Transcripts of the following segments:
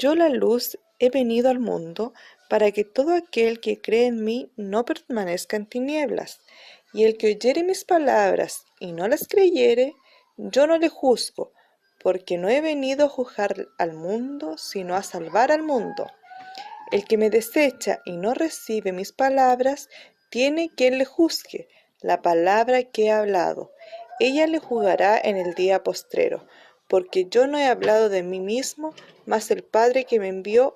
Yo, la luz, he venido al mundo para que todo aquel que cree en mí no permanezca en tinieblas. Y el que oyere mis palabras y no las creyere, yo no le juzgo, porque no he venido a juzgar al mundo, sino a salvar al mundo. El que me desecha y no recibe mis palabras, tiene quien le juzgue la palabra que he hablado. Ella le juzgará en el día postrero, porque yo no he hablado de mí mismo, mas el Padre que me envió,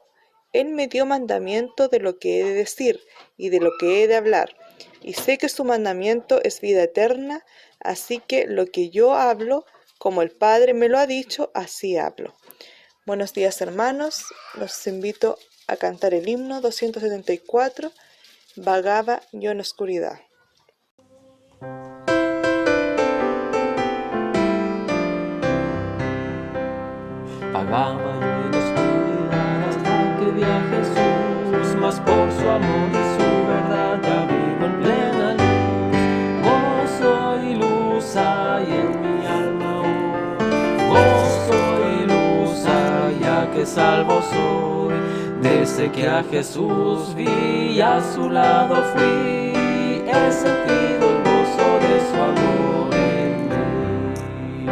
él me dio mandamiento de lo que he de decir y de lo que he de hablar. Y sé que su mandamiento es vida eterna, así que lo que yo hablo, como el Padre me lo ha dicho, así hablo. Buenos días, hermanos, los invito a cantar el himno 274, Vagaba yo en oscuridad. Vagaba yo en oscuridad hasta que vi a Jesús, mas por su amor y su verdad ya vivo en plena luz. Gozo y luz hay en mi alma hoy, gozo y luz hay, ya que salvo soy. Desde que a Jesús vi y a su lado fui, he sentido el gozo de su amor en mí.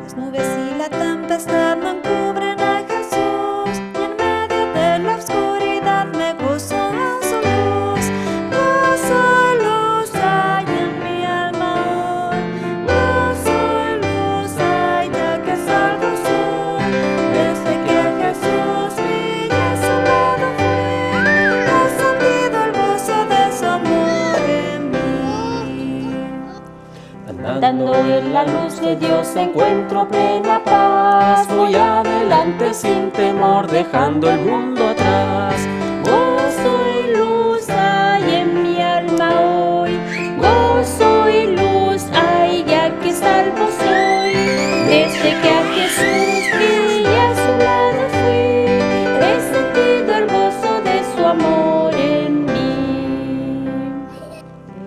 Las nubes y la tempestad no encubren a Jesús, y en medio de la oscuridad me gozo en su luz. Gozo y luz hay en mi alma hoy, gozo y luz hay, ya que salvo soy. Desde que a Jesús vi y a su lado fui, he sentido el gozo de su amor en mí. Andando en la luz de Dios encuentro plena paz. Voy adelante sin temor, dejando el mundo atrás. Gozo y luz hay en mi alma hoy, gozo y luz hay, ya que salvo soy. Desde que a Jesús vi y a su lado fui, he sentido el gozo de su amor en mí.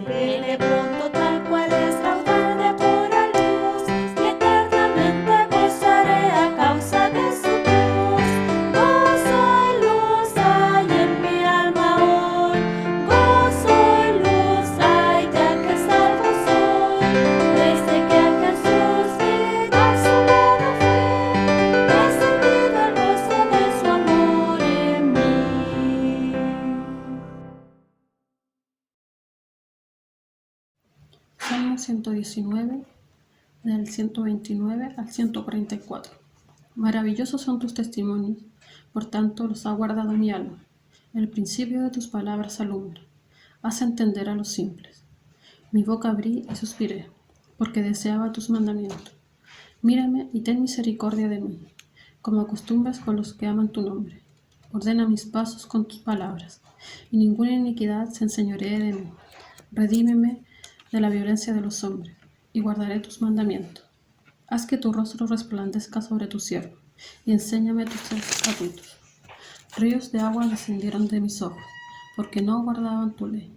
Viene pronto tal cual es raudal de pura luz, y eternamente gozaré a causa de su cruz. Gozo y luz hay en mi alma hoy, gozo y luz hay, ya que salvo soy. Desde que a Jesús vi y a su lado fui, he sentido el gozo de su amor en mí. Salmo 119, del 129 al 144. Maravillosos son tus testimonios, por tanto los ha guardado mi alma. El principio de tus palabras alumbra, haz entender a los simples. Mi boca abrí y suspiré, porque deseaba tus mandamientos. Mírame y ten misericordia de mí, como acostumbras con los que aman tu nombre. Ordena mis pasos con tus palabras, y ninguna iniquidad se enseñoree de mí. Redímeme de la violencia de los hombres, y guardaré tus mandamientos. Haz que tu rostro resplandezca sobre tu siervo, y enséñame tus estatutos. Ríos de agua descendieron de mis ojos, porque no guardaban tu ley.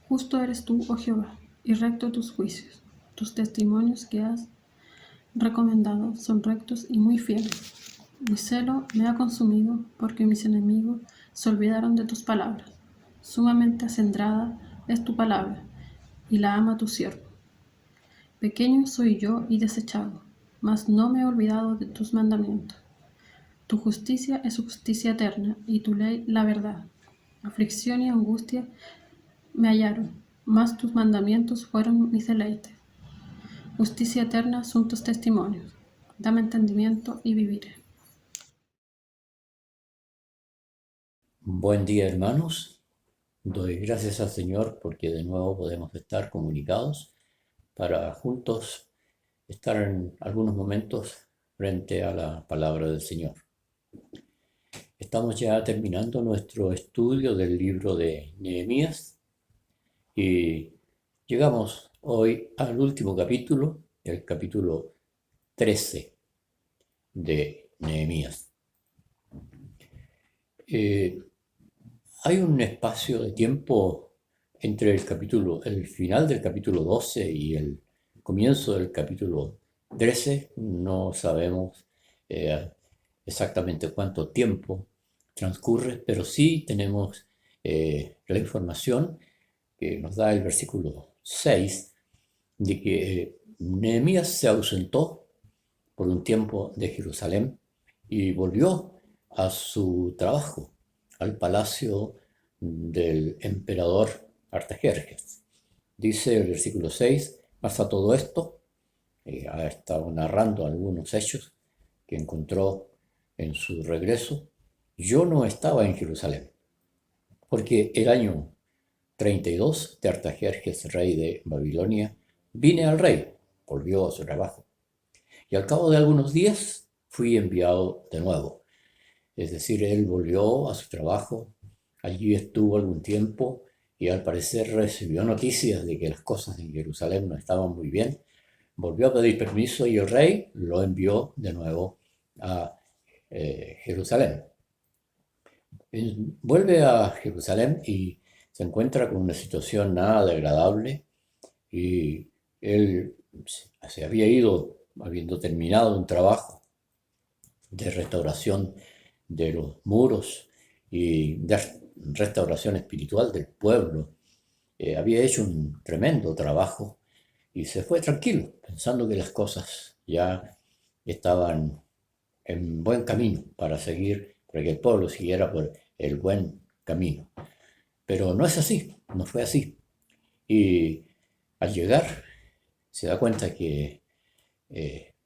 Justo eres tú, oh Jehová, y recto tus juicios. Tus testimonios que has recomendado son rectos y muy fieles. Mi celo me ha consumido, porque mis enemigos se olvidaron de tus palabras. Sumamente acendrada es tu palabra, y la ama tu siervo. Pequeño soy yo y desechado, mas no me he olvidado de tus mandamientos. Tu justicia es justicia eterna, y tu ley la verdad. Aflicción y angustia me hallaron, mas tus mandamientos fueron mis deleites. Justicia eterna son tus testimonios. Dame entendimiento y viviré. Buen día, hermanos. Doy gracias al Señor porque de nuevo podemos estar comunicados para juntos estar en algunos momentos frente a la palabra del Señor. Estamos ya terminando nuestro estudio del libro de Nehemías y llegamos hoy al último capítulo, el capítulo 13 de Nehemías. Hay un espacio de tiempo entre el final del capítulo 12 y el comienzo del capítulo 13. No sabemos exactamente cuánto tiempo transcurre, pero sí tenemos la información que nos da el versículo 6 de que Nehemías se ausentó por un tiempo de Jerusalén y volvió a su trabajo, al palacio del emperador Artajerjes. Dice el versículo 6, pasa todo esto, ha estado narrando algunos hechos que encontró en su regreso. Yo no estaba en Jerusalén, porque el año 32 de Artajerjes, rey de Babilonia, vine al rey, volvió a su trabajo. Y al cabo de algunos días fui enviado de nuevo. Es decir, él volvió a su trabajo, allí estuvo algún tiempo y al parecer recibió noticias de que las cosas en Jerusalén no estaban muy bien. Volvió a pedir permiso y el rey lo envió de nuevo a Jerusalén. Vuelve a Jerusalén y se encuentra con una situación nada de agradable y él se había ido habiendo terminado un trabajo de restauración de los muros y de restauración espiritual del pueblo. Había hecho un tremendo trabajo y se fue tranquilo, pensando que las cosas ya estaban en buen camino para seguir, para que el pueblo siguiera por el buen camino. Pero no es así, no fue así. Y al llegar se da cuenta que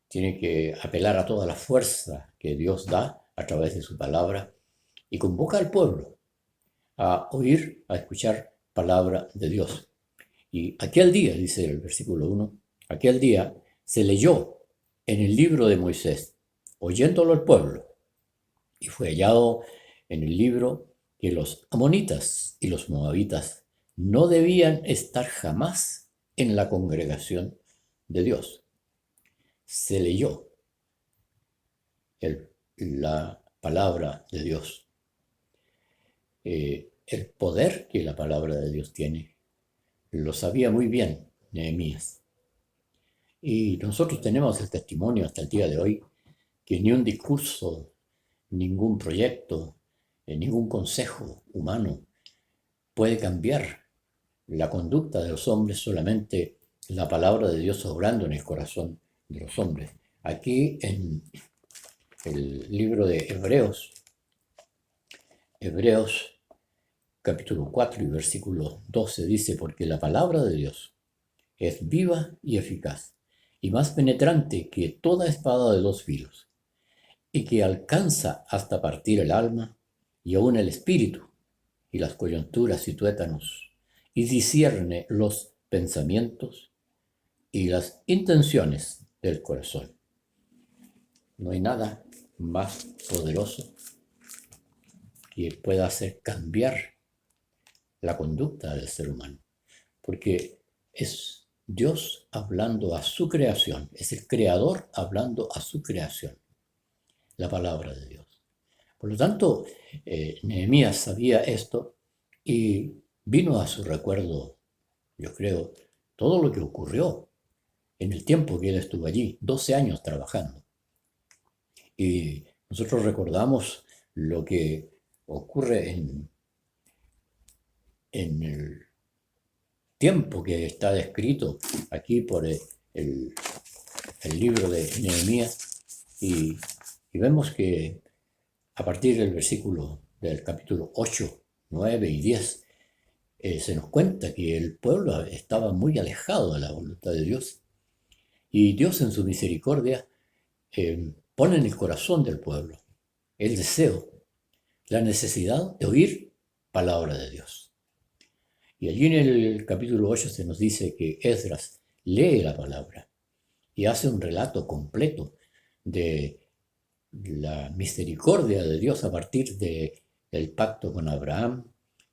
tiene que apelar a toda la fuerza que Dios da a través de su palabra y convoca al pueblo a oír, a escuchar palabra de Dios. Y aquel día, dice el versículo 1, aquel día se leyó en el libro de Moisés, oyéndolo el pueblo, y fue hallado en el libro que los amonitas y los moabitas no debían estar jamás en la congregación de Dios. Se leyó la palabra de Dios. El poder que la palabra de Dios tiene lo sabía muy bien Nehemías. Y nosotros tenemos el testimonio hasta el día de hoy que ni un discurso, ningún proyecto, ningún consejo humano puede cambiar la conducta de los hombres, solamente la palabra de Dios obrando en el corazón de los hombres. Aquí en el libro de Hebreos capítulo 4 y versículo 12 dice, porque la palabra de Dios es viva y eficaz, y más penetrante que toda espada de 2 filos, y que alcanza hasta partir el alma y aún el espíritu, y las coyunturas y tuétanos, y discierne los pensamientos y las intenciones del corazón. No hay nada más poderoso que pueda hacer cambiar la conducta del ser humano, porque es Dios hablando a su creación, es el creador hablando a su creación, la palabra de Dios. Por lo tanto, Nehemías sabía esto y vino a su recuerdo, yo creo, todo lo que ocurrió en el tiempo que él estuvo allí, 12 años trabajando. Y nosotros recordamos lo que ocurre en el tiempo que está descrito aquí por el libro de Nehemías y vemos que a partir del versículo del capítulo 8, 9 y 10 se nos cuenta que el pueblo estaba muy alejado de la voluntad de Dios y Dios en su misericordia pone en el corazón del pueblo el deseo, la necesidad de oír palabra de Dios. Y allí en el capítulo 8 se nos dice que Esdras lee la palabra y hace un relato completo de la misericordia de Dios a partir del pacto con Abraham,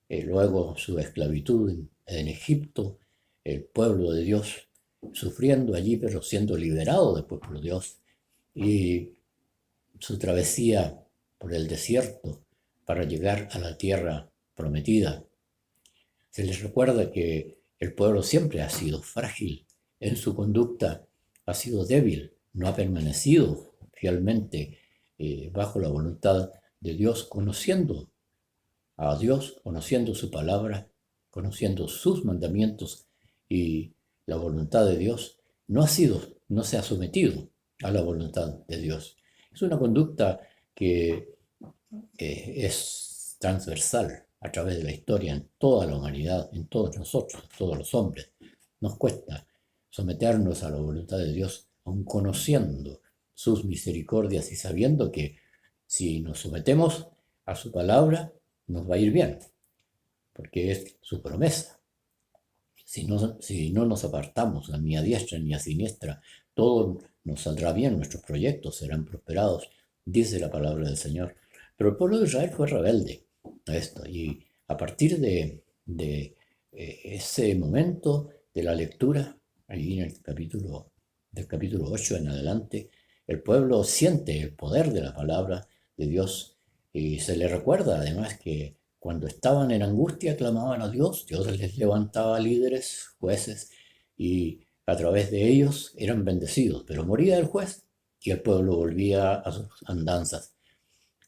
luego su esclavitud en Egipto, el pueblo de Dios sufriendo allí pero siendo liberado después por Dios, y su travesía por el desierto para llegar a la tierra prometida. Se les recuerda que el pueblo siempre ha sido frágil en su conducta, ha sido débil, no ha permanecido fielmente bajo la voluntad de Dios, conociendo a Dios, conociendo su palabra, conociendo sus mandamientos y la voluntad de Dios, no se ha sometido a la voluntad de Dios. Es una conducta que es transversal a través de la historia en toda la humanidad, en todos nosotros, todos los hombres. Nos cuesta someternos a la voluntad de Dios, aun conociendo sus misericordias y sabiendo que si nos sometemos a su palabra, nos va a ir bien, porque es su promesa. Si no nos apartamos ni a diestra ni a siniestra, todo nos saldrá bien, nuestros proyectos serán prosperados, dice la palabra del Señor. Pero el pueblo de Israel fue rebelde a esto, y a partir de ese momento de la lectura, allí en del capítulo 8 en adelante, el pueblo siente el poder de la palabra de Dios y se le recuerda además que cuando estaban en angustia clamaban a Dios, Dios les levantaba líderes, jueces, y a través de ellos eran bendecidos, pero moría el juez y el pueblo volvía a sus andanzas.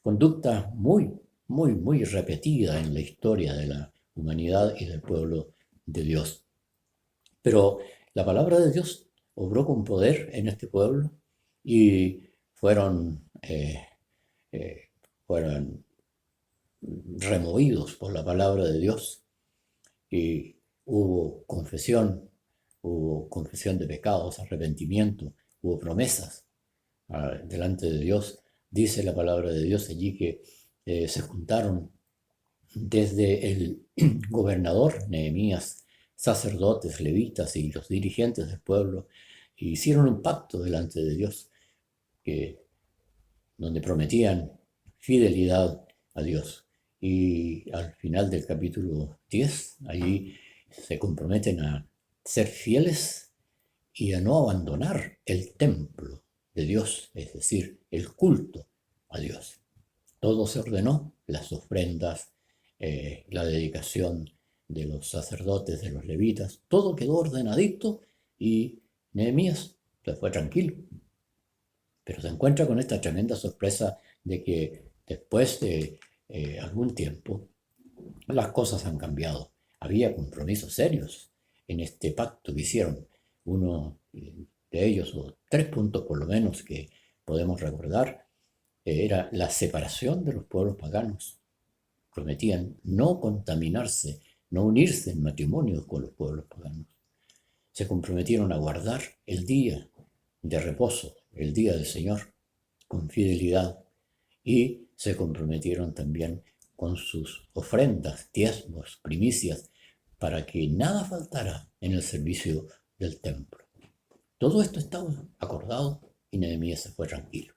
Conducta muy, muy, muy repetida en la historia de la humanidad y del pueblo de Dios. Pero la palabra de Dios obró con poder en este pueblo y fueron removidos por la palabra de Dios y hubo confesión de pecados, arrepentimiento, hubo promesas delante de Dios. Dice la palabra de Dios allí que se juntaron desde el gobernador Nehemías, sacerdotes, levitas y los dirigentes del pueblo, e hicieron un pacto delante de Dios donde prometían fidelidad a Dios. Y al final del capítulo 10, allí se comprometen a ser fieles y a no abandonar el templo de Dios, es decir, el culto a Dios. Todo se ordenó, las ofrendas, la dedicación de los sacerdotes, de los levitas, todo quedó ordenadito y Nehemías se fue tranquilo. Pero se encuentra con esta tremenda sorpresa de que después de algún tiempo las cosas han cambiado. Había compromisos serios en este pacto que hicieron. Uno de ellos, o 3 puntos por lo menos que podemos recordar, era la separación de los pueblos paganos. Prometían no contaminarse, no unirse en matrimonio con los pueblos paganos. Se comprometieron a guardar el día de reposo, el día del Señor, con fidelidad, y se comprometieron también con sus ofrendas, diezmos, primicias, para que nada faltara en el servicio del templo. Todo esto estaba acordado y Nehemías se fue tranquilo.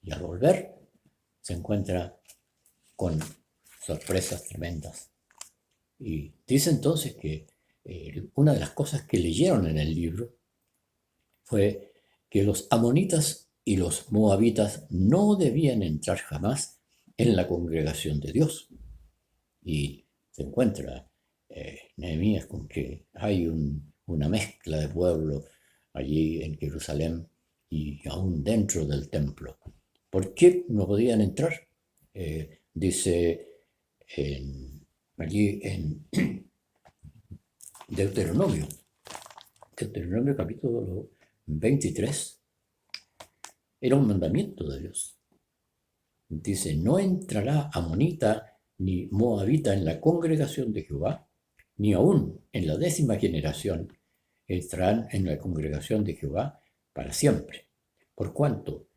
Y al volver se encuentra con sorpresas tremendas. Y dice entonces que una de las cosas que leyeron en el libro fue que los amonitas y los moabitas no debían entrar jamás en la congregación de Dios. Y se encuentra Nehemías con que hay una mezcla de pueblo allí en Jerusalén y aún dentro del templo. ¿Por qué no podían entrar? Dice allí en Deuteronomio capítulo 23, era un mandamiento de Dios. Dice, no entrará amonita ni moabita en la congregación de Jehová, ni aún en la 10ª generación entrarán en la congregación de Jehová para siempre, por cuanto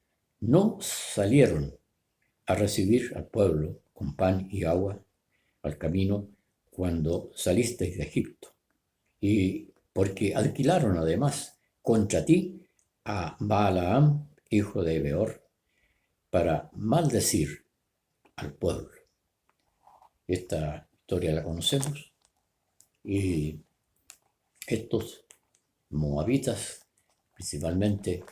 no salieron a recibir al pueblo con pan y agua al camino cuando salisteis de Egipto, y porque alquilaron además contra ti a Balaam, hijo de Beor, para maldecir al pueblo. Esta historia la conocemos, y estos moabitas principalmente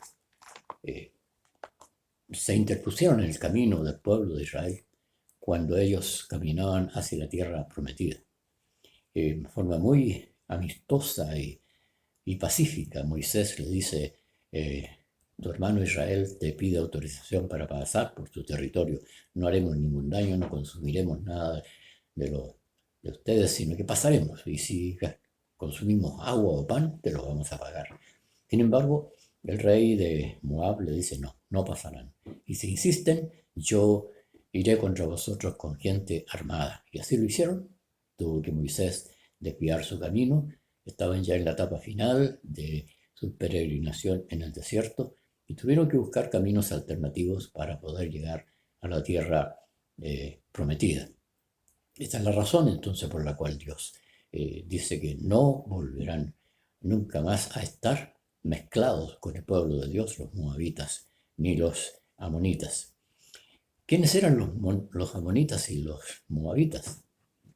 se interpusieron en el camino del pueblo de Israel cuando ellos caminaban hacia la tierra prometida. En forma muy amistosa y pacífica, Moisés le dice, tu hermano Israel te pide autorización para pasar por tu territorio. No haremos ningún daño, no consumiremos nada de ustedes, sino que pasaremos. Y si consumimos agua o pan, te lo vamos a pagar. Sin embargo, el rey de Moab le dice, no, no pasarán. Y si insisten, yo iré contra vosotros con gente armada. Y así lo hicieron. Tuvo que Moisés desviar su camino. Estaban ya en la etapa final de su peregrinación en el desierto y tuvieron que buscar caminos alternativos para poder llegar a la tierra prometida. Esta es la razón entonces por la cual Dios dice que no volverán nunca más a estar mezclados con el pueblo de Dios, los moabitas, ni los amonitas. ¿Quiénes eran los amonitas y los moabitas?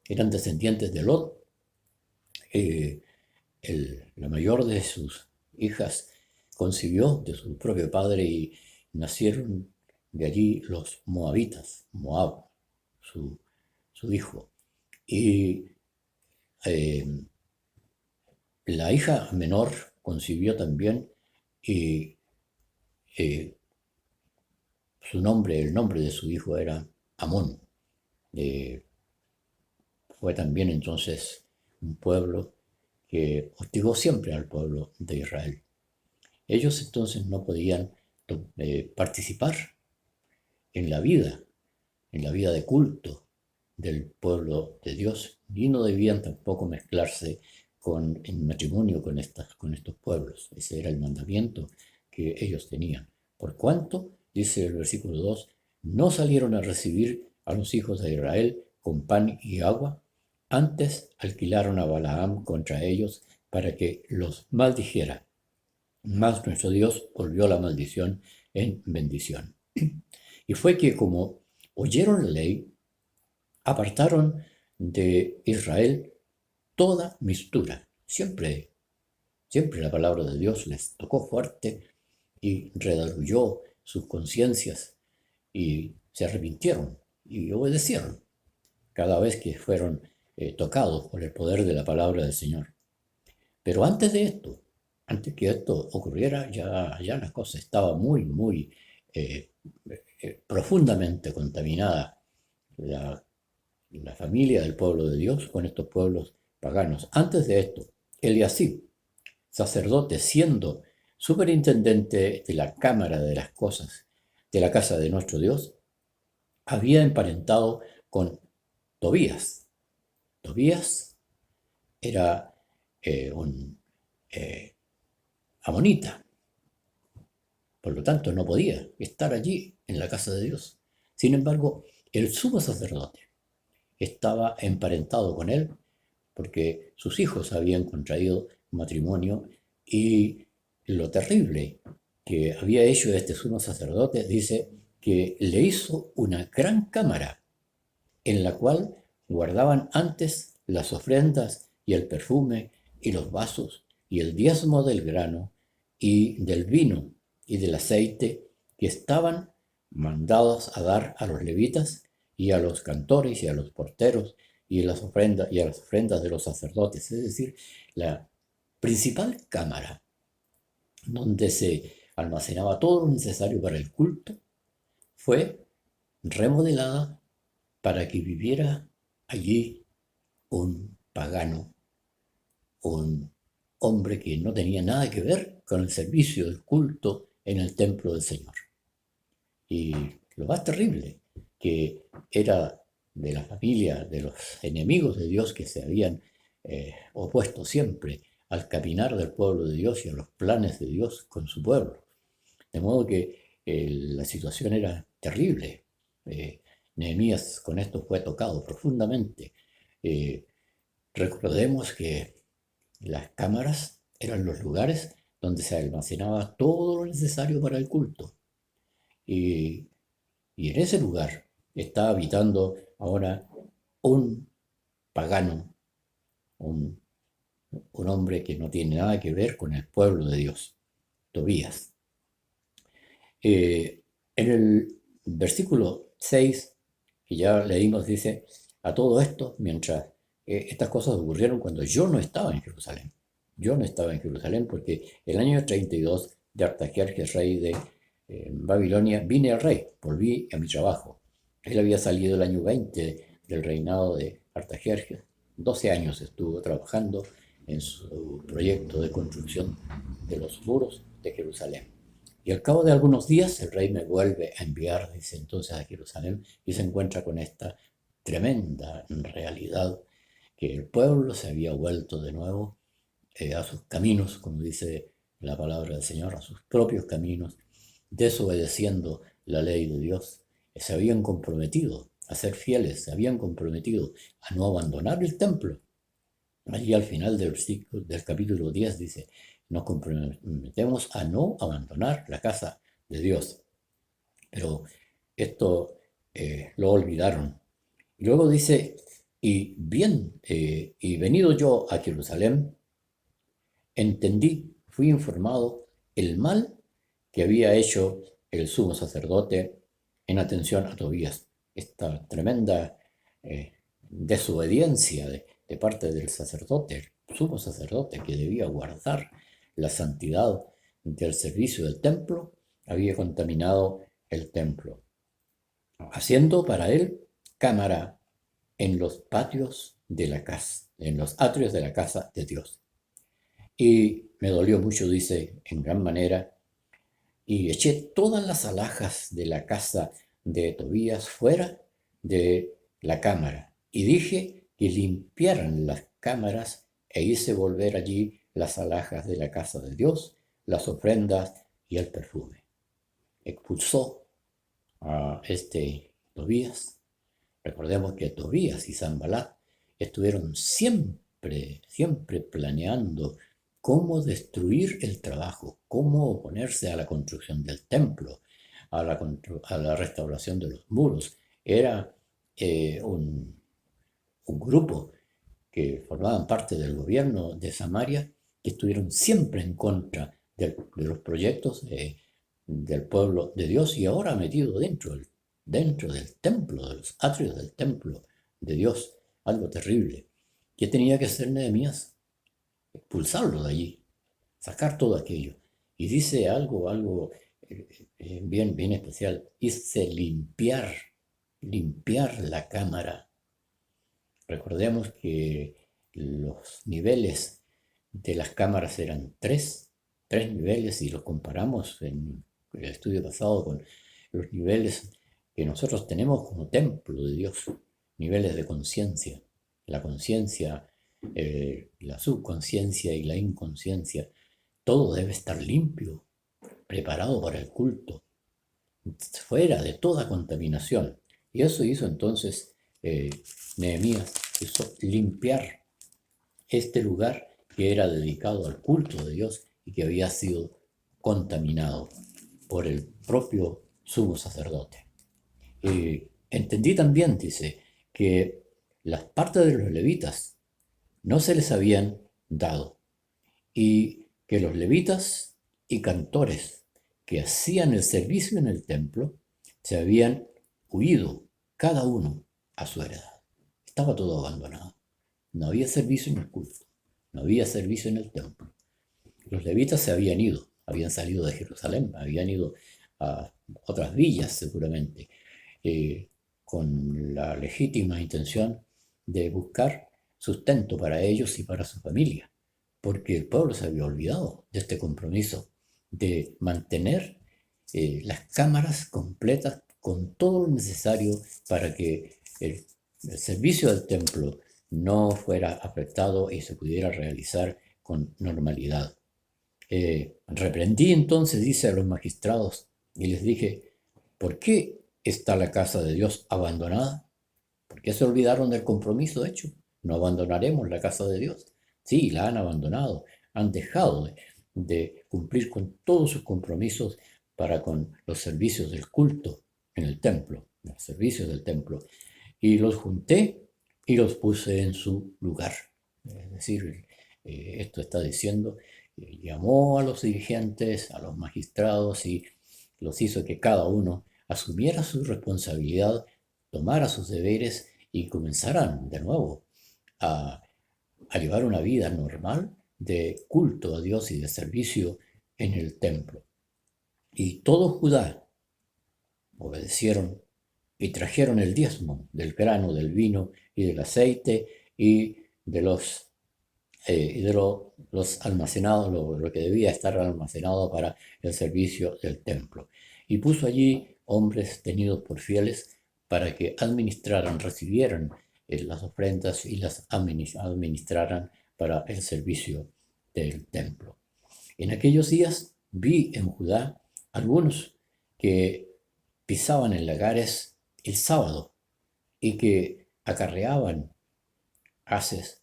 Eran descendientes de Lot. La mayor de sus hijas concibió de su propio padre y nacieron de allí los moabitas, Moab, su hijo. Y la hija menor concibió también y el nombre de su hijo era Amón. Fue también entonces un pueblo que hostigó siempre al pueblo de Israel. Ellos entonces no podían participar en la vida de culto del pueblo de Dios, y no debían tampoco mezclarse en matrimonio con estos pueblos. Ese era el mandamiento que ellos tenían. Por cuanto, dice el versículo 2, no salieron a recibir a los hijos de Israel con pan y agua, antes alquilaron a Balaam contra ellos para que los maldijera. Mas nuestro Dios volvió la maldición en bendición. Y fue que como oyeron la ley, apartaron de Israel toda mistura. Siempre la palabra de Dios les tocó fuerte y redarguyó sus conciencias y se arrepintieron y obedecieron cada vez que fueron tocados por el poder de la palabra del Señor. Pero antes que esto ocurriera, ya la cosa estaba muy profundamente contaminada. La familia del pueblo de Dios con estos pueblos paganos. Antes de esto, Eliasib, sacerdote, siendo superintendente de la cámara de las cosas de la casa de nuestro Dios, había emparentado con Tobías. Tobías era un amonita, por lo tanto no podía estar allí en la casa de Dios. Sin embargo, el sumo sacerdote estaba emparentado con él porque sus hijos habían contraído matrimonio, y lo terrible que había hecho este sumo sacerdote, dice que le hizo una gran cámara en la cual guardaban antes las ofrendas y el perfume y los vasos y el diezmo del grano y del vino y del aceite que estaban mandados a dar a los levitas y a los cantores y a los porteros y a las ofrendas de los sacerdotes. Es decir, la principal cámara donde se almacenaba todo lo necesario para el culto fue remodelada para que viviera allí un pagano, un hombre que no tenía nada que ver con el servicio del culto en el templo del Señor. Y lo más terrible, que era de la familia de los enemigos de Dios que se habían opuesto siempre al caminar del pueblo de Dios y a los planes de Dios con su pueblo. De modo que la situación era terrible. Nehemías con esto fue tocado profundamente. Recordemos que las cámaras eran los lugares donde se almacenaba todo lo necesario para el culto. Y en ese lugar está habitando ahora un pagano, un hombre que no tiene nada que ver con el pueblo de Dios, Tobías. En el versículo 6, que ya leímos, dice, a todo esto, mientras estas cosas ocurrieron cuando yo no estaba en Jerusalén. Yo no estaba en Jerusalén porque el año 32 de Artajerjes, rey de Babilonia, vine al rey, volví a mi trabajo. Él había salido el año 20 del reinado de Artajerjes. 12 años estuvo trabajando en su proyecto de construcción de los muros de Jerusalén. Y al cabo de algunos días el rey me vuelve a enviar, dice entonces, a Jerusalén, y se encuentra con esta tremenda realidad, que el pueblo se había vuelto de nuevo a sus caminos, como dice la palabra del Señor, a sus propios caminos, desobedeciendo la ley de Dios. Se habían comprometido a ser fieles, se habían comprometido a no abandonar el templo. Allí al final del capítulo 10 dice, nos comprometemos a no abandonar la casa de Dios. Pero esto lo olvidaron. Y luego dice, y venido yo a Jerusalén, entendí, fui informado el mal que había hecho el sumo sacerdote en atención a Tobías. Esta tremenda desobediencia de parte del sacerdote, el sumo sacerdote, que debía guardar la santidad del servicio del templo, había contaminado el templo, haciendo para él cámara en los patios de la casa, en los atrios de la casa de Dios. Y me dolió mucho, dice, en gran manera, y eché todas las alhajas de la casa de Tobías fuera de la cámara, y dije que limpiaran las cámaras e hice volver allí las alhajas de la casa de Dios, las ofrendas y el perfume. Expulsó a Tobías. Recordemos que Tobías y Sanbalat estuvieron siempre planeando cómo destruir el trabajo, cómo oponerse a la construcción del templo, a la restauración de los muros. Era un grupo que formaban parte del gobierno de Samaria, que estuvieron siempre en contra de los proyectos del pueblo de Dios, y ahora metido dentro del templo, de los atrios del templo de Dios. Algo terrible. ¿Qué tenía que hacer Nehemías? Expulsarlo de allí, sacar todo aquello. Y dice algo bien especial. Hice limpiar la cámara. Recordemos que los niveles de las cámaras eran tres niveles, y los comparamos en el estudio pasado con los niveles que nosotros tenemos como templo de Dios, niveles de conciencia. La conciencia, la subconsciencia y la inconsciencia, todo debe estar limpio, preparado para el culto, fuera de toda contaminación. Y eso hizo entonces Nehemías, hizo limpiar este lugar que era dedicado al culto de Dios y que había sido contaminado por el propio sumo sacerdote. Entendí también, dice, que las partes de los levitas no se les habían dado, y que los levitas y cantores que hacían el servicio en el templo se habían huido, cada uno a su heredad. Estaba todo abandonado. No había servicio en el culto, no había servicio en el templo. Los levitas se habían ido, habían salido de Jerusalén, habían ido a otras villas seguramente, con la legítima intención de buscar sustento para ellos y para su familia, porque el pueblo se había olvidado de este compromiso de mantener las cámaras completas con todo lo necesario para que el servicio del templo no fuera afectado y se pudiera realizar con normalidad. Reprendí entonces, dice, a los magistrados y les dije, ¿por qué está la casa de Dios abandonada? ¿Por qué se olvidaron del compromiso hecho? No abandonaremos la casa de Dios. Sí, la han abandonado, han dejado de cumplir con todos sus compromisos para con los servicios del culto en el templo, los servicios del templo. Y los junté y los puse en su lugar. Es decir, esto está diciendo, llamó a los dirigentes, a los magistrados, y los hizo que cada uno asumiera su responsabilidad, tomara sus deberes y comenzaran de nuevo a llevar una vida normal de culto a Dios y de servicio en el templo. Y todo Judá obedecieron y trajeron el diezmo del grano, del vino y del aceite y de los almacenados, lo que debía estar almacenado para el servicio del templo. Y puso allí hombres tenidos por fieles para que administraran, recibieran las ofrendas y las administraran para el servicio del templo. En aquellos días vi en Judá algunos que pisaban en lagares el sábado y que acarreaban haces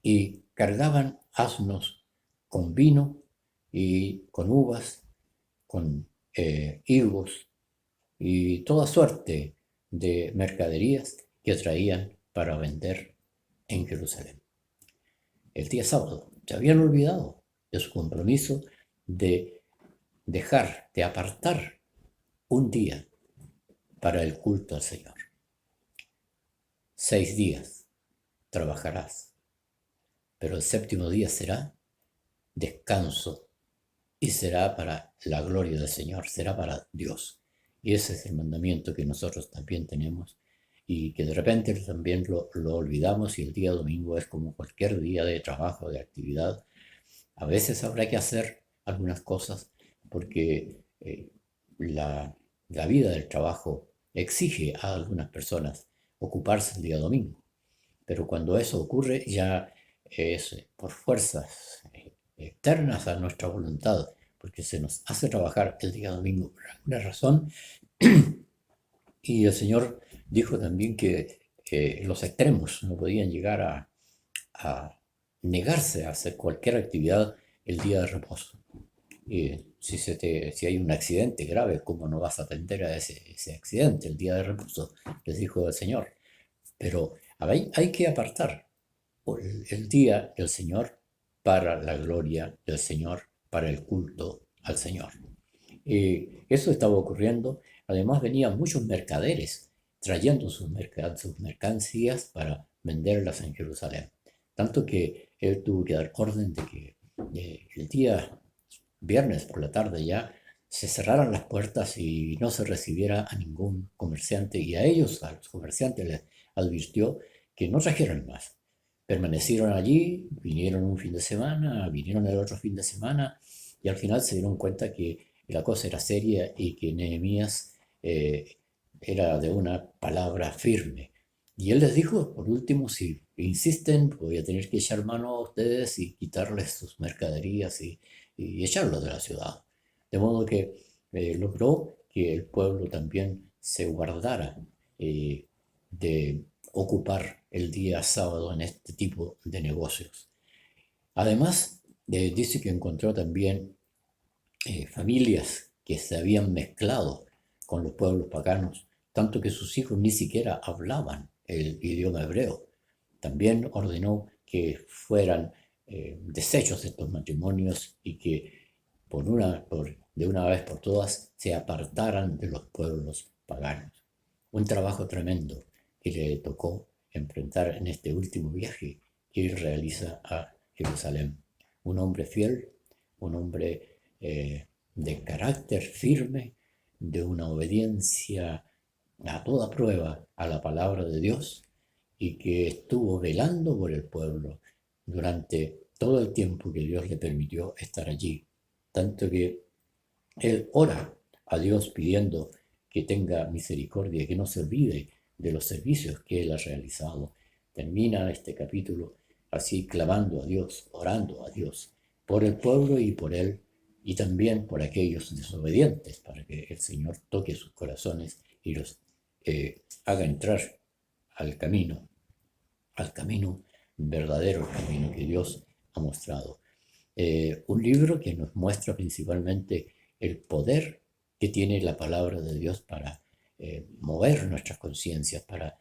y cargaban asnos con vino y con uvas, con higos y toda suerte de mercaderías que traían para vender en Jerusalén. El día sábado se habían olvidado de su compromiso de dejar, de apartar un día para el culto al Señor. 6 días trabajarás, pero el séptimo día será descanso y será para la gloria del Señor, será para Dios. Y ese es el mandamiento que nosotros también tenemos y que de repente también lo olvidamos, y el día domingo es como cualquier día de trabajo, de actividad. A veces habrá que hacer algunas cosas porque la vida del trabajo exige a algunas personas ocuparse el día domingo. Pero cuando eso ocurre ya es por fuerzas externas a nuestra voluntad, porque se nos hace trabajar el día domingo por alguna razón. Y el Señor dijo también que los extremos no podían llegar a negarse a hacer cualquier actividad el día de reposo. Si hay un accidente grave, ¿cómo no vas a atender a ese accidente el día de reposo? Les dijo el Señor. Pero hay que apartar el día del Señor para la gloria del Señor, para el culto al Señor. Eso estaba ocurriendo. Además venían muchos mercaderes trayendo sus mercancías para venderlas en Jerusalén. Tanto que él tuvo que dar orden de que el día viernes por la tarde ya se cerraran las puertas y no se recibiera a ningún comerciante, y a ellos, a los comerciantes, les advirtió que no trajeran más. Permanecieron allí, vinieron un fin de semana, vinieron el otro fin de semana, y al final se dieron cuenta que la cosa era seria y que Nehemías era de una palabra firme. Y él les dijo, por último, si insisten, voy a tener que echar mano a ustedes y quitarles sus mercaderías y echarlos de la ciudad. De modo que logró que el pueblo también se guardara de ocupar el día sábado en este tipo de negocios. Además, dice que encontró también familias que se habían mezclado con los pueblos paganos, tanto que sus hijos ni siquiera hablaban el idioma hebreo. También ordenó que fueran deshechos estos matrimonios y que de una vez por todas se apartaran de los pueblos paganos. Un trabajo tremendo que le tocó enfrentar en este último viaje que él realiza a Jerusalén. Un hombre fiel, un hombre de carácter firme, de una obediencia a toda prueba a la palabra de Dios, y que estuvo velando por el pueblo durante todo el tiempo que Dios le permitió estar allí. Tanto que él ora a Dios pidiendo que tenga misericordia, que no se olvide de los servicios que él ha realizado. Termina este capítulo así, clamando a Dios, orando a Dios por el pueblo y por él, y también por aquellos desobedientes, para que el Señor toque sus corazones y los haga entrar al camino verdadero, el camino que Dios ha mostrado. Un libro que nos muestra principalmente el poder que tiene la palabra de Dios para mover nuestras conciencias, para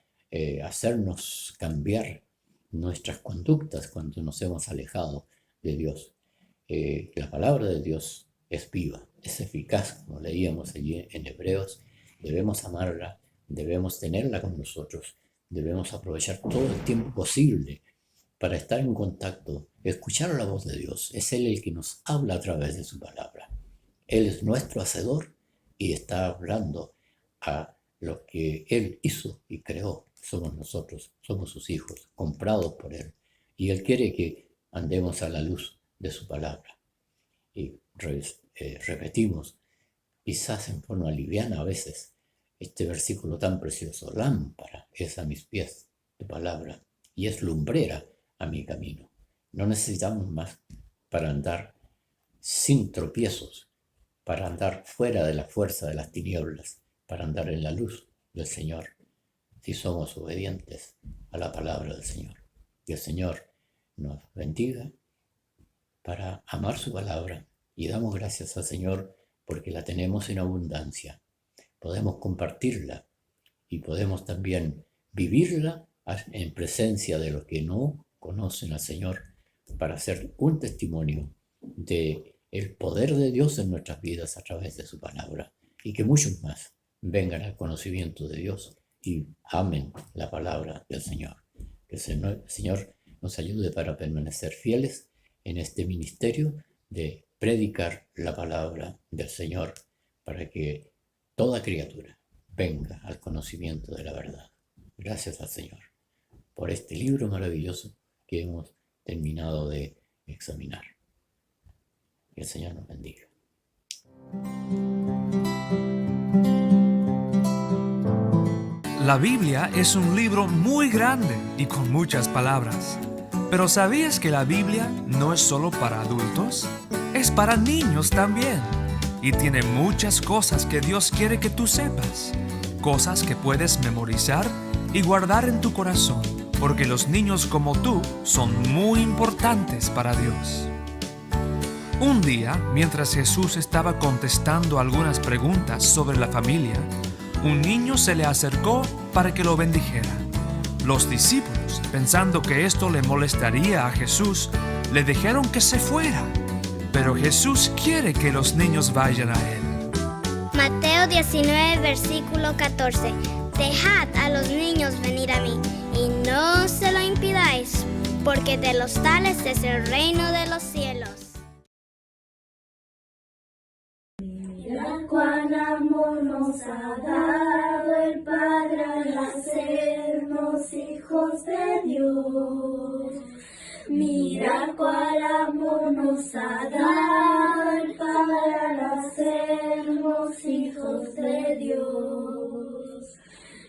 hacernos cambiar nuestras conductas cuando nos hemos alejado de Dios. La palabra de Dios es viva, es eficaz, como leíamos allí en Hebreos. Debemos amarla, debemos tenerla con nosotros, debemos aprovechar todo el tiempo posible para estar en contacto, escuchar la voz de Dios. Es Él el que nos habla a través de su palabra. Él es nuestro hacedor y está hablando a lo que Él hizo y creó. Somos nosotros, somos sus hijos, comprados por Él. Y Él quiere que andemos a la luz de su palabra. Y repetimos, quizás en forma liviana a veces, este versículo tan precioso: lámpara es a mis pies tu palabra y es lumbrera a mi camino. No necesitamos más para andar sin tropiezos, para andar fuera de la fuerza de las tinieblas, para andar en la luz del Señor, si somos obedientes a la palabra del Señor. Que el Señor nos bendiga para amar su palabra, y damos gracias al Señor porque la tenemos en abundancia. Podemos compartirla y podemos también vivirla en presencia de los que no conocen al Señor, para hacer un testimonio de el poder de Dios en nuestras vidas a través de su palabra, y que muchos más vengan al conocimiento de Dios y amen la palabra del Señor. Que el Señor nos ayude para permanecer fieles en este ministerio de predicar la palabra del Señor, para que toda criatura venga al conocimiento de la verdad. Gracias al Señor por este libro maravilloso que hemos terminado de examinar. Que el Señor nos bendiga. La Biblia es un libro muy grande y con muchas palabras. Pero ¿sabías que la Biblia no es solo para adultos? Es para niños también. Y tiene muchas cosas que Dios quiere que tú sepas. Cosas que puedes memorizar y guardar en tu corazón, porque los niños como tú son muy importantes para Dios. Un día, mientras Jesús estaba contestando algunas preguntas sobre la familia, un niño se le acercó para que lo bendijera. Los discípulos, pensando que esto le molestaría a Jesús, le dijeron que se fuera. Pero Jesús quiere que los niños vayan a Él. Mateo 19, versículo 14. Dejad a los niños venir a mí, y no se lo impidáis, porque de los tales es el reino de los cielos. Mira cuán amor nos ha dado el Padre al hacernos hijos de Dios. Mira cuál amor nos ha dado el Padre al hacernos hijos de Dios.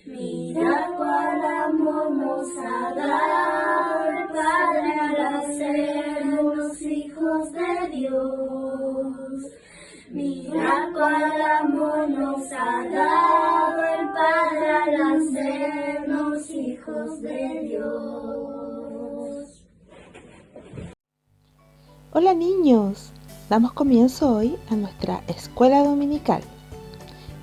Mira cuál amor nos ha dado el Padre al hacernos hijos de Dios. Mira cuál amor nos ha dado el Padre al hacernos hijos de Dios. Hola niños, damos comienzo hoy a nuestra escuela dominical.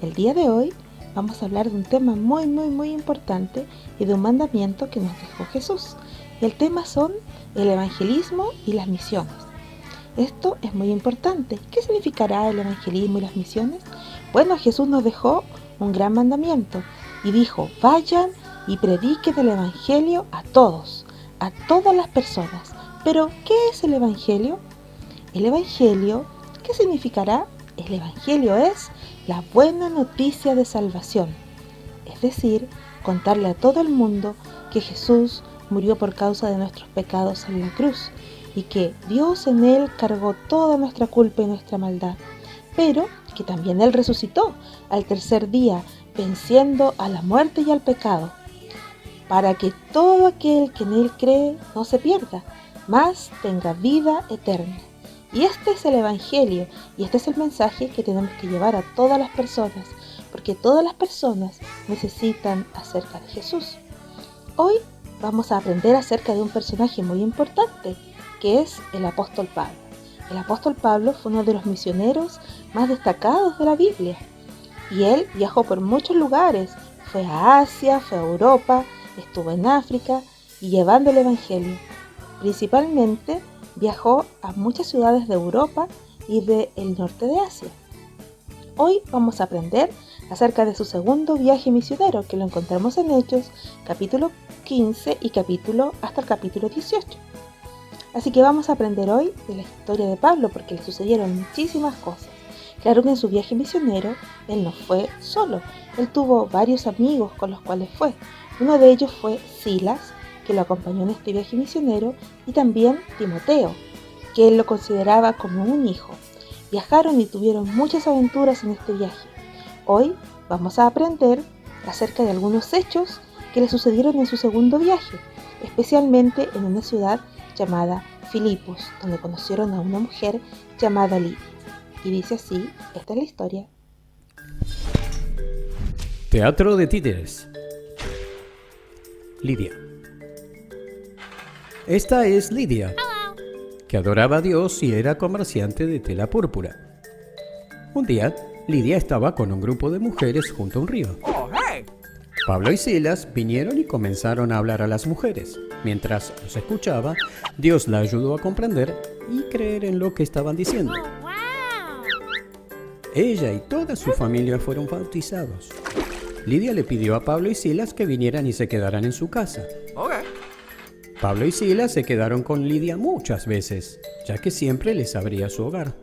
El día de hoy vamos a hablar de un tema muy importante y de un mandamiento que nos dejó Jesús. El tema son el evangelismo y las misiones. Esto es muy importante. ¿Qué significará el evangelismo y las misiones? Bueno, Jesús nos dejó un gran mandamiento y dijo: vayan y prediquen el evangelio a todos, a todas las personas. Pero, ¿qué es el evangelio? El evangelio, ¿qué significará? El evangelio es la buena noticia de salvación. Es decir, contarle a todo el mundo que Jesús murió por causa de nuestros pecados en la cruz y que Dios en Él cargó toda nuestra culpa y nuestra maldad, pero que también Él resucitó al tercer día, venciendo a la muerte y al pecado, para que todo aquel que en Él cree no se pierda, mas tenga vida eterna. Y este es el evangelio, y este es el mensaje que tenemos que llevar a todas las personas, porque todas las personas necesitan acerca de Jesús. Hoy vamos a aprender acerca de un personaje muy importante, que es el apóstol Pablo. El apóstol Pablo fue uno de los misioneros más destacados de la Biblia, y él viajó por muchos lugares. Fue a Asia, fue a Europa, estuvo en África y llevando el evangelio. Principalmente viajó a muchas ciudades de Europa y del norte de Asia. Hoy vamos a aprender acerca de su segundo viaje misionero, que lo encontramos en Hechos, capítulo 15 y hasta el capítulo 18. Así que vamos a aprender hoy de la historia de Pablo, porque le sucedieron muchísimas cosas. Claro que en su viaje misionero, él no fue solo, él tuvo varios amigos con los cuales fue. Uno de ellos fue Silas, que lo acompañó en este viaje misionero, y también Timoteo, que él lo consideraba como un hijo. Viajaron y tuvieron muchas aventuras en este viaje. Hoy vamos a aprender acerca de algunos hechos que le sucedieron en su segundo viaje, especialmente en una ciudad llamada Filipos, donde conocieron a una mujer llamada Lidia. Y dice así, esta es la historia. Teatro de títeres. Lidia. Esta es Lidia, que adoraba a Dios y era comerciante de tela púrpura. Un día, Lidia estaba con un grupo de mujeres junto a un río. Pablo y Silas vinieron y comenzaron a hablar a las mujeres. Mientras los escuchaba, Dios la ayudó a comprender y creer en lo que estaban diciendo. Ella y toda su familia fueron bautizados. Lidia le pidió a Pablo y Silas que vinieran y se quedaran en su casa. Pablo y Silas se quedaron con Lidia muchas veces, ya que siempre les abría su hogar.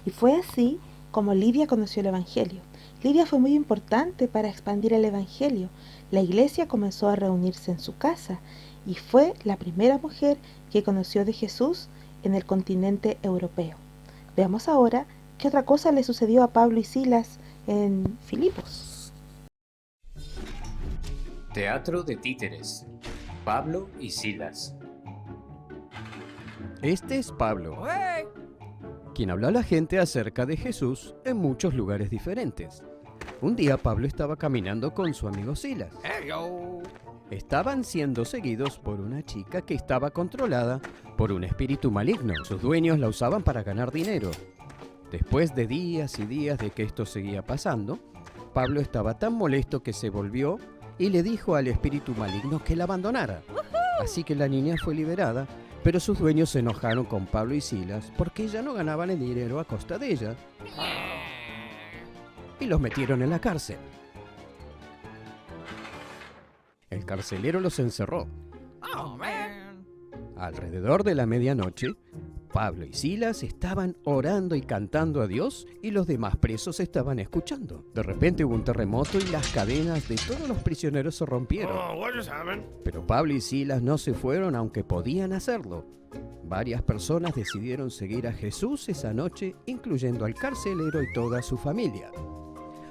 Y fue así como Lidia conoció el Evangelio. Lidia fue muy importante para expandir el Evangelio. La iglesia comenzó a reunirse en su casa y fue la primera mujer que conoció de Jesús en el continente europeo. Veamos ahora qué otra cosa le sucedió a Pablo y Silas en Filipos. Teatro de títeres. Pablo y Silas. Este es Pablo, quien habló a la gente acerca de Jesús en muchos lugares diferentes. Un día Pablo estaba caminando con su amigo Silas. Estaban siendo seguidos por una chica que estaba controlada por un espíritu maligno. Sus dueños la usaban para ganar dinero. Después de días y días de que esto seguía pasando, Pablo estaba tan molesto que se volvió y le dijo al espíritu maligno que la abandonara. Así que la niña fue liberada, pero sus dueños se enojaron con Pablo y Silas porque ya no ganaban el dinero a costa de ella y los metieron en la cárcel. El carcelero los encerró. Alrededor de la medianoche, Pablo y Silas estaban orando y cantando a Dios y los demás presos estaban escuchando. De repente hubo un terremoto y las cadenas de todos los prisioneros se rompieron. Pero Pablo y Silas no se fueron aunque podían hacerlo. Varias personas decidieron seguir a Jesús esa noche, incluyendo al carcelero y toda su familia.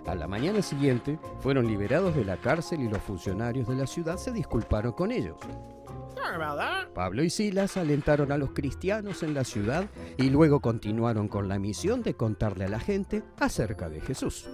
A la mañana siguiente fueron liberados de la cárcel y los funcionarios de la ciudad se disculparon con ellos. Pablo y Silas alentaron a los cristianos en la ciudad y luego continuaron con la misión de contarle a la gente acerca de Jesús.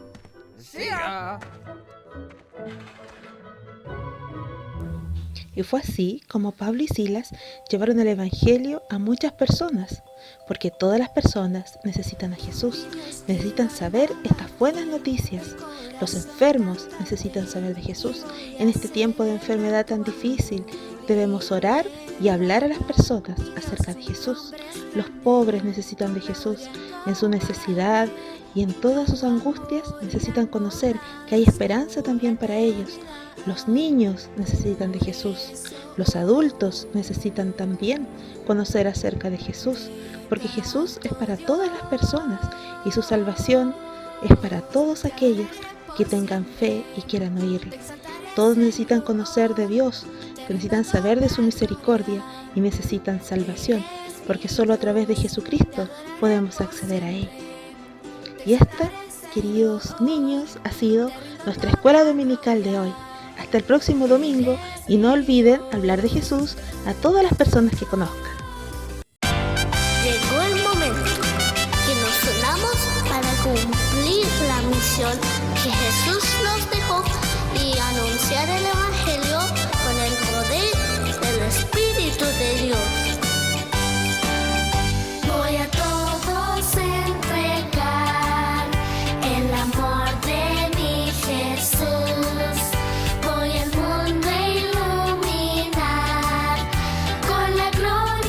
Y fue así como Pablo y Silas llevaron el Evangelio a muchas personas, porque todas las personas necesitan a Jesús, necesitan saber estas buenas noticias. Los enfermos necesitan saber de Jesús. En este tiempo de enfermedad tan difícil, debemos orar y hablar a las personas acerca de Jesús. Los pobres necesitan de Jesús. En su necesidad y en todas sus angustias necesitan conocer que hay esperanza también para ellos. Los niños necesitan de Jesús. Los adultos necesitan también conocer acerca de Jesús, porque Jesús es para todas las personas y su salvación es para todos aquellos que tengan fe y quieran oírle. Todos necesitan conocer de Dios, necesitan saber de su misericordia y necesitan salvación, porque solo a través de Jesucristo podemos acceder a Él. Y esta, queridos niños, ha sido nuestra escuela dominical de hoy. Hasta el próximo domingo y no olviden hablar de Jesús a todas las personas que conozcan. Llegó el momento que nos unamos para cumplir la misión que Jesús nos dejó y anunciar el Evangelio con el poder del Espíritu de Dios. Voy a todos entregar el amor de mi Jesús. Voy al mundo a iluminar con la gloria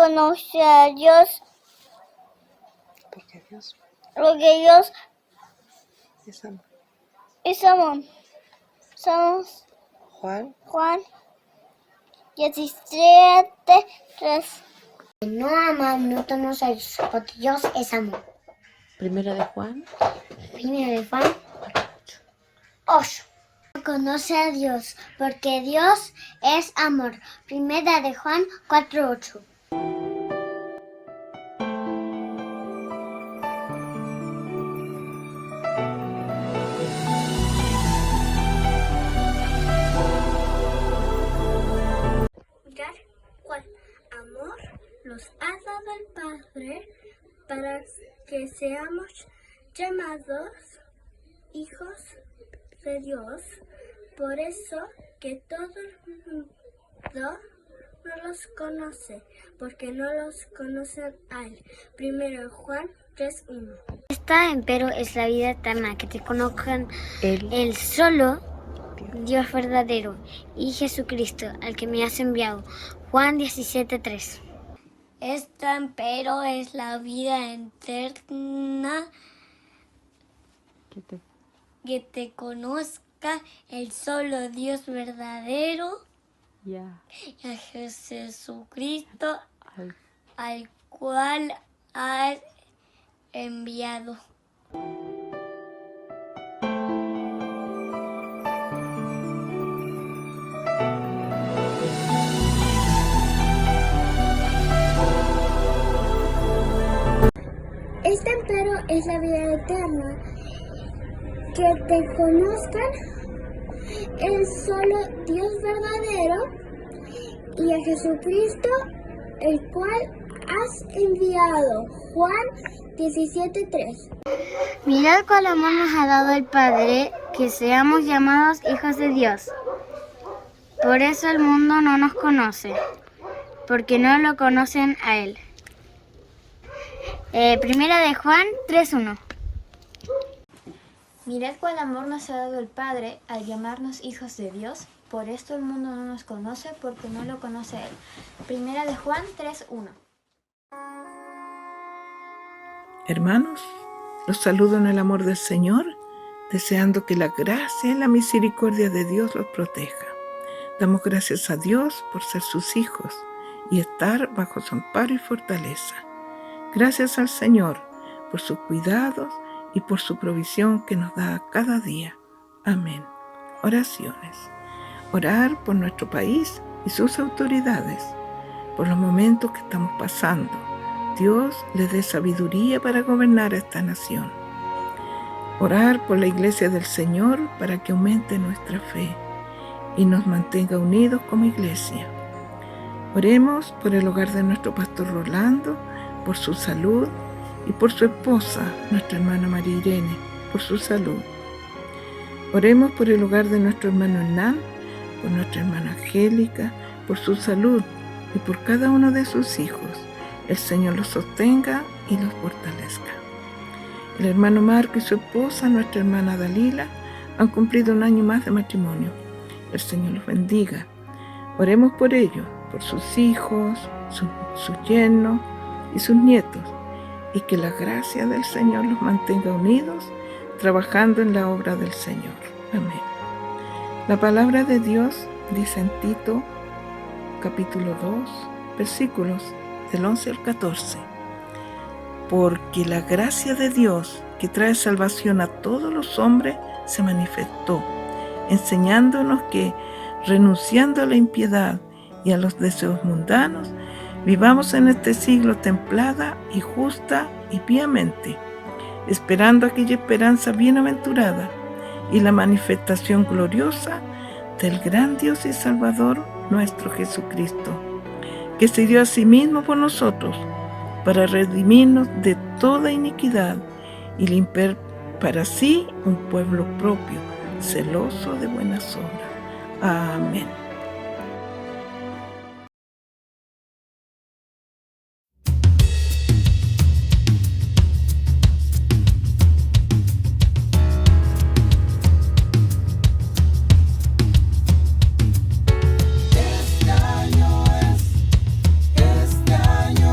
conoce a Dios, Porque Dios porque Dios es amor. es amor. Somos Juan Juan 17:3. No ama, no conoce a Dios, porque Dios es amor. Primera de Juan. Primera de Juan 8. No conoce a Dios, porque Dios es amor. Primera de Juan 4:8. Mirar cuál amor nos ha dado el Padre para que seamos llamados hijos de Dios. Por eso que todo el mundo no los conoce, porque no los conocen a Él. Primero Juan 3:1. Esta empero es la vida eterna, que te conozcan el solo Dios verdadero y Jesucristo, al que me has enviado. Juan 17:3. Esta empero es la vida eterna, que te conozca el solo Dios verdadero y a Jesucristo, al cual has enviado. Este empero es la vida eterna, que te conozcan el solo Dios verdadero y a Jesucristo, el cual has enviado. Juan 17:3. Mirad cuál amor nos ha dado el Padre, que seamos llamados hijos de Dios. Por eso el mundo no nos conoce, porque no lo conocen a Él. Primera de Juan 3:1. Mirad cuál amor nos ha dado el Padre al llamarnos hijos de Dios. Por esto el mundo no nos conoce, porque no lo conoce a Él. Primera de Juan 3:1. Hermanos, los saludo en el amor del Señor, deseando que la gracia y la misericordia de Dios los proteja. Damos gracias a Dios por ser sus hijos y estar bajo su amparo y fortaleza. Gracias al Señor por sus cuidados y por su provisión que nos da cada día. Amén. Oraciones. Orar por nuestro país y sus autoridades, por los momentos que estamos pasando. Dios les dé sabiduría para gobernar a esta nación. Orar por la Iglesia del Señor para que aumente nuestra fe y nos mantenga unidos como iglesia. Oremos por el hogar de nuestro pastor Rolando, por su salud, y por su esposa, nuestra hermana María Irene, por su salud. Oremos por el hogar de nuestro hermano Hernán, por nuestra hermana Angélica, por su salud y por cada uno de sus hijos. El Señor los sostenga y los fortalezca. El hermano Marco y su esposa, nuestra hermana Dalila, han cumplido un año más de matrimonio. El Señor los bendiga. Oremos por ellos, por sus hijos, sus yernos y sus nietos, y que la gracia del Señor los mantenga unidos, trabajando en la obra del Señor. Amén. La palabra de Dios dice en Tito, capítulo 2, versículos del 11 al 14. Porque la gracia de Dios, que trae salvación a todos los hombres, se manifestó, enseñándonos que, renunciando a la impiedad y a los deseos mundanos, vivamos en este siglo templada y justa y piamente, esperando aquella esperanza bienaventurada y la manifestación gloriosa del gran Dios y Salvador nuestro Jesucristo, que se dio a sí mismo por nosotros para redimirnos de toda iniquidad y limpiar para sí un pueblo propio, celoso de buenas obras. Amén. Este año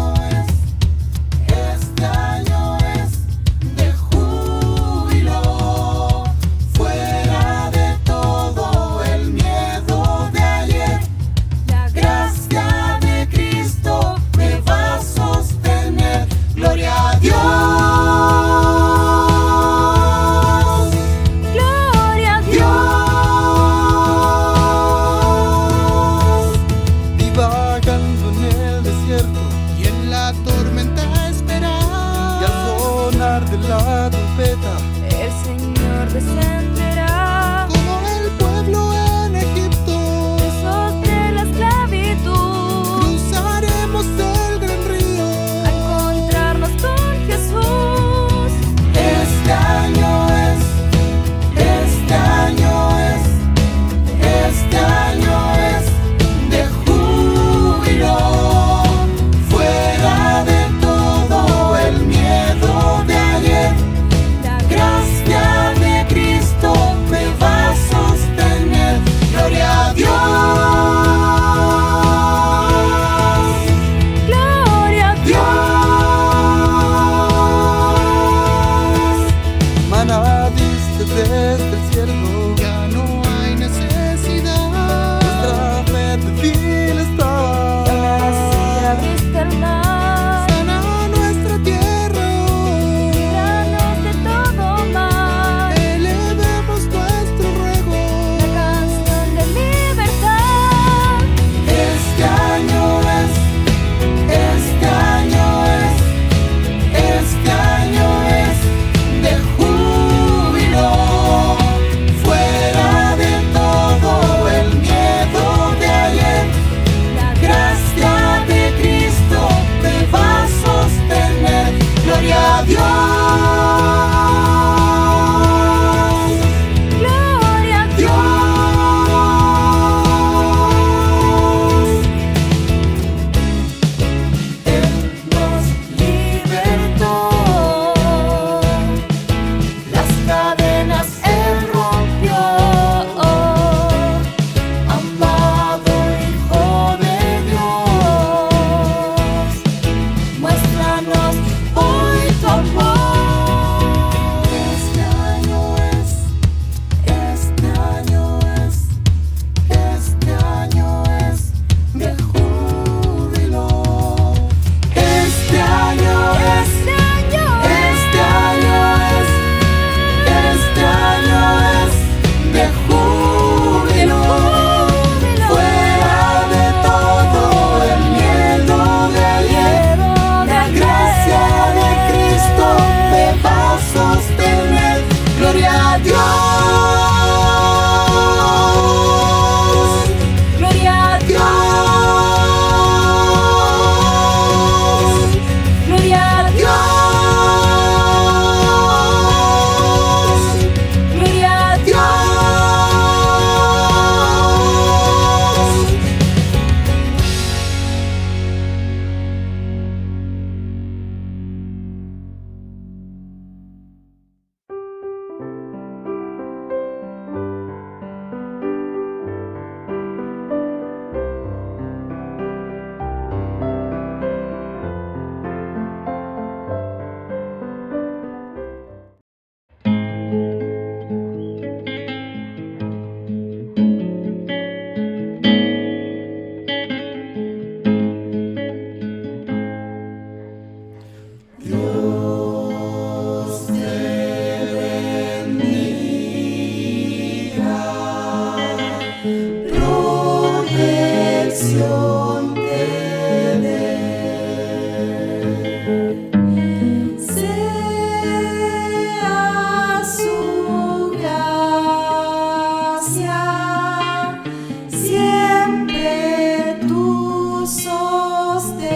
siempre tu sostén.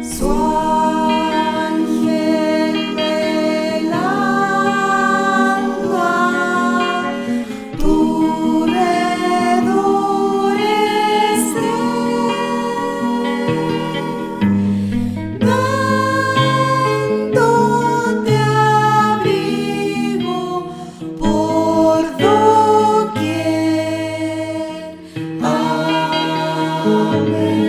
Su ángel velando a tu redor esté, dándote abrigo por doquier. Amén.